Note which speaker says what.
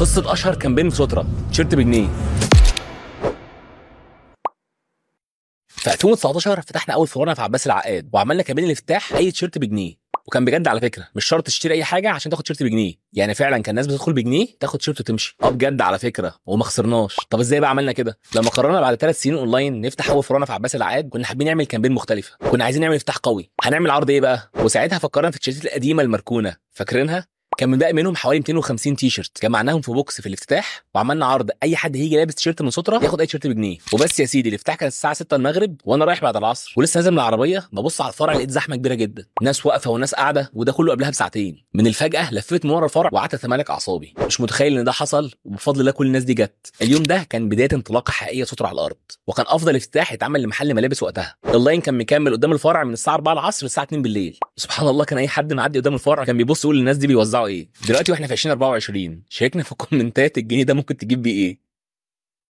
Speaker 1: قصه اشهر كامبين في سترة، تيشيرت بجنيه. في 2019 فتحنا اول فروعنا في عباس العقاد وعملنا كامبين الافتتاح اي تيشيرت بجنيه. وكان بجد على فكره، مش شرط تشتري اي حاجه عشان تاخد تيشيرت بجنيه، يعني فعلا كان الناس بتدخل بجنيه تاخد تيشيرت وتمشي. بجد على فكره، وما خسرناش. طب ازاي بقى عملنا كده؟ لما قررنا بعد 3 سنين اونلاين نفتح اول فروعنا في عباس العقاد، كنا حابين نعمل كامبين مختلفه، كنا عايزين نعمل افتتاح قوي. هنعمل عرض ايه بقى؟ وساعتها فكرنا في التيشيرتات القديمه المركونه، فاكرينها؟ كان من باقي منهم حوالي 250 تي شيرت، جمعناهم في بوكس في الافتتاح وعملنا عرض اي حد هيجي لابس تيشيرت من سترة ياخد اي تيشيرت بجنيه. وبس يا سيدي، الافتتاح كان الساعه 6 المغرب وانا رايح بعد العصر، ولسه نازل من العربيه ببص على الفرع لقيت زحمه كبيره جدا، ناس واقفه وناس قاعده، وده كله قبلها بساعتين. من الفجاه لفيت من ورا الفرع وقعدت اتمالك اعصابي، مش متخيل ان ده حصل، وبفضل الله كل الناس دي جت. اليوم ده كان بدايه انطلاقه حقيقيه سترة على الارض، وكان افضل افتتاح يتعمل لمحل ملابس وقتها. اللاين كان مكمل قدام الفرع من الساعه 4 العصر للساعه 2 بالليل. سبحان الله، كان اي حد معدي قدام الفرع كان بيبص يقول للناس دي بيوزعوا ايه. دلوقتي واحنا في 2024 شاركنا في الكومنتات الجنيه ده ممكن تجيب بيه ايه.